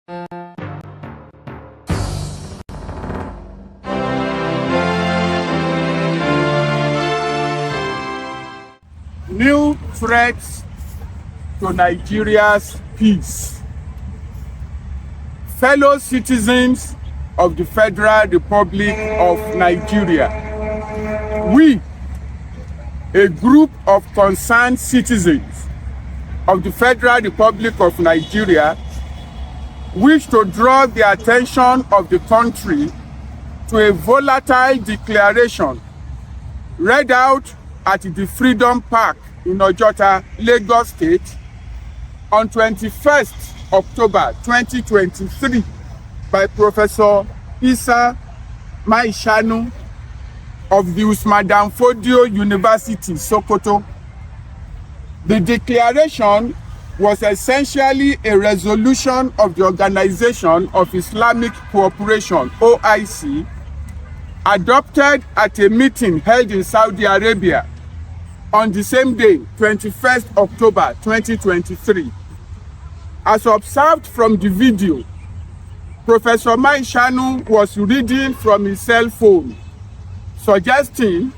New threats to Nigeria's peace. Fellow citizens of the Federal Republic of Nigeria, we, a group of concerned citizens of the Federal Republic of Nigeria, wish to draw the attention of the country to a volatile declaration read out at the Freedom Park in Ojota, Lagos State on 21st October 2023 by Professor Isa Maishanu of the Usman Dan Fodio University, Sokoto. The declaration was essentially a resolution of the Organization of Islamic Cooperation, OIC, adopted at a meeting held in Saudi Arabia on the same day, 21st October 2023. As observed from the video, Professor Maishanu was reading from his cell phone, suggesting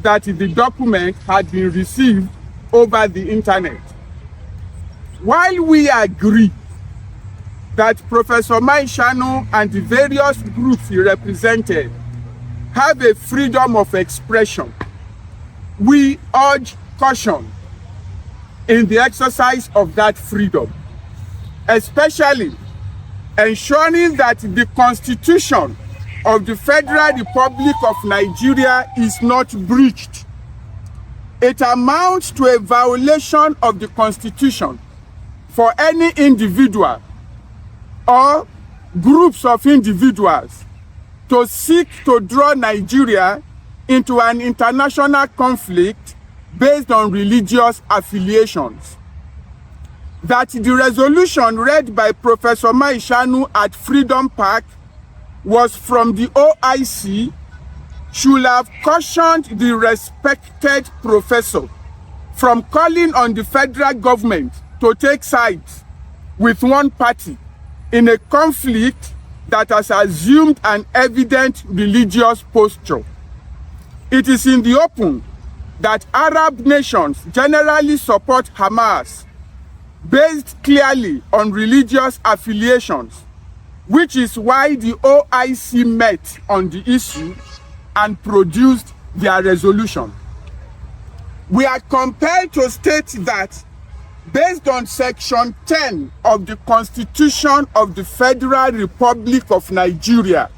that the document had been received over the internet. While we agree that Professor Maishanu and the various groups he represented have a freedom of expression, we urge caution in the exercise of that freedom, especially ensuring that the Constitution of the Federal Republic of Nigeria is not breached. It amounts to a violation of the Constitution for any individual or groups of individuals to seek to draw Nigeria into an international conflict based on religious affiliations. That the resolution read by Professor Maishanu at Freedom Park was from the OIC should have cautioned the respected professor from calling on the federal government to take sides with one party in a conflict that has assumed an evident religious posture. It is in the open that Arab nations generally support Hamas based clearly on religious affiliations, which is why the OIC met on the issue and produced their resolution. We are compelled to state that based on Section 10 of the Constitution of the Federal Republic of Nigeria,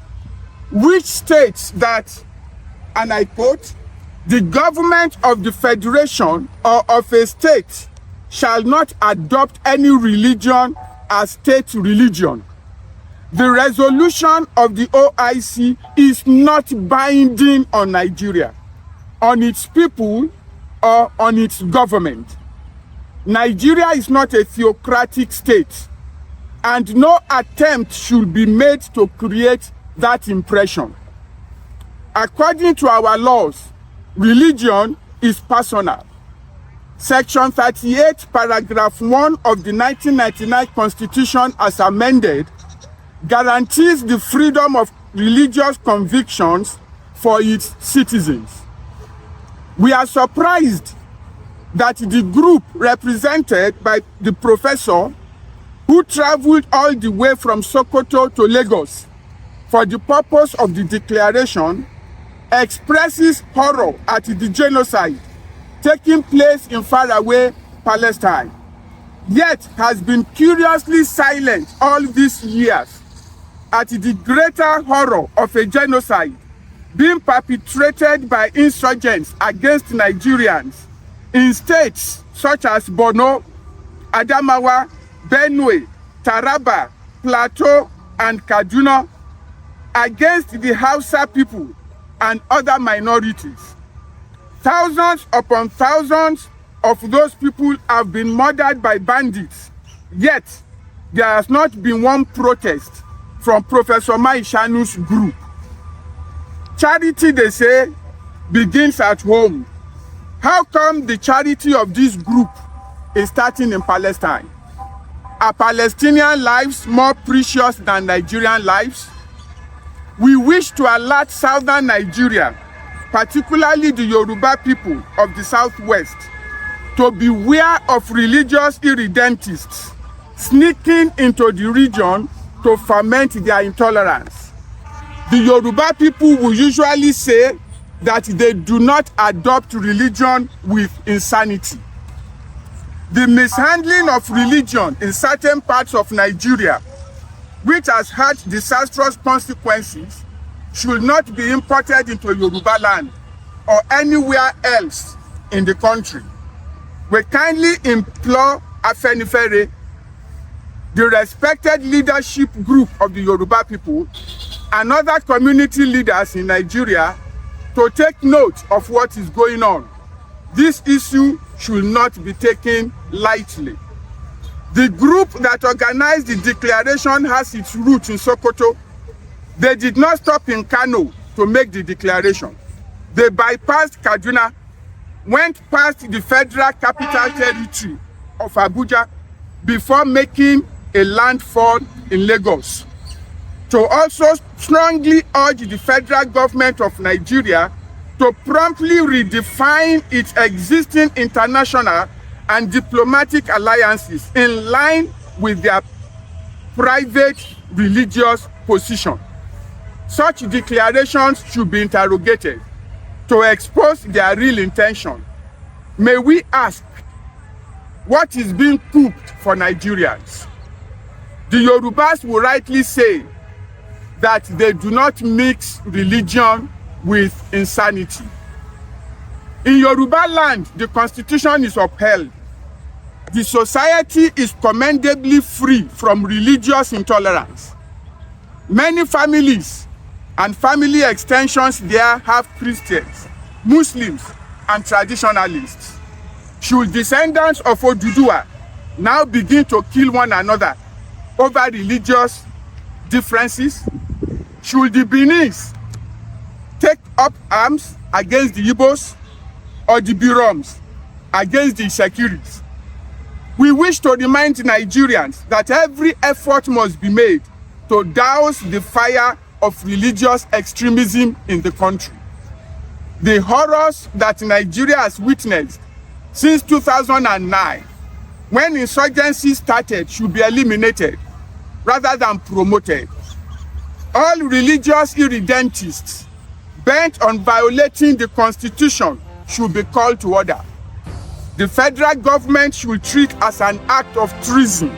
which states that, and I quote, "The government of the federation or of a state shall not adopt any religion as state religion." The resolution of the OIC is not binding on Nigeria, on its people, or on its government. Nigeria is not a theocratic state, and no attempt should be made to create that impression. According to our laws, religion is personal. Section 38, paragraph 1 of the 1999 Constitution as amended guarantees the freedom of religious convictions for its citizens. We are surprised that the group represented by the professor, who traveled all the way from Sokoto to Lagos for the purpose of the declaration, expresses horror at the genocide taking place in faraway Palestine, yet has been curiously silent all these years at the greater horror of a genocide being perpetrated by insurgents against Nigerians in states such as Borno, Adamawa, Benue, Taraba, Plateau, and Kaduna, against the Hausa people and other minorities. Thousands upon thousands of those people have been murdered by bandits, yet there has not been one protest from Professor Maishanu's group. Charity, they say, begins at home. How come the charity of this group is starting in Palestine? Are Palestinian lives more precious than Nigerian lives? We wish to alert southern Nigeria, particularly the Yoruba people of the southwest, to beware of religious irredentists sneaking into the region to ferment their intolerance. The Yoruba people will usually say that they do not adopt religion with insanity. The mishandling of religion in certain parts of Nigeria, which has had disastrous consequences, should not be imported into Yoruba land or anywhere else in the country. We kindly implore Afenifere, the respected leadership group of the Yoruba people, and other community leaders in Nigeria to take note of what is going on. This issue should not be taken lightly. The group that organized the declaration has its roots in Sokoto. They did not stop in Kano to make the declaration. They bypassed Kaduna, went past the Federal Capital Territory of Abuja before making a landfall in Lagos. To also strongly urge the federal government of Nigeria to promptly redefine its existing international and diplomatic alliances in line with their private religious position. Such declarations should be interrogated to expose their real intention. May we ask, what is being cooked for Nigerians? The Yorubas will rightly say that they do not mix religion with insanity. In Yoruba land, the constitution is upheld. The society is commendably free from religious intolerance. Many families and family extensions there have Christians, Muslims, and traditionalists. Should descendants of Oduduwa now begin to kill one another over religious differences? Should the Benis take up arms against the Igbos or the Biroms against the Sekiris? We wish to remind Nigerians that every effort must be made to douse the fire of religious extremism in the country. The horrors that Nigeria has witnessed since 2009, when insurgency started, should be eliminated rather than promoted. All religious irredentists bent on violating the Constitution should be called to order. The federal government should treat as an act of treason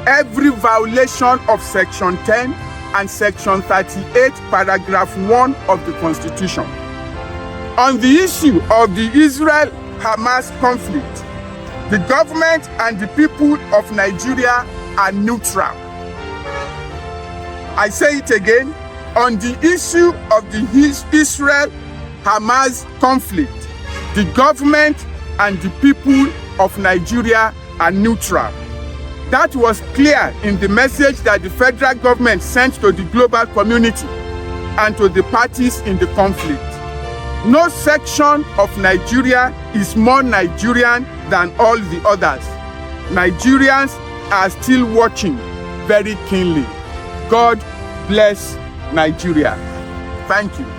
every violation of Section 10 and Section 38, Paragraph 1 of the Constitution. On the issue of the Israel-Hamas conflict, the government and the people of Nigeria are neutral. I say it again, on the issue of the Israel-Hamas conflict, the government and the people of Nigeria are neutral. That was clear in the message that the federal government sent to the global community and to the parties in the conflict. No section of Nigeria is more Nigerian than all the others. Nigerians are still watching very keenly. God bless Nigeria. Thank you.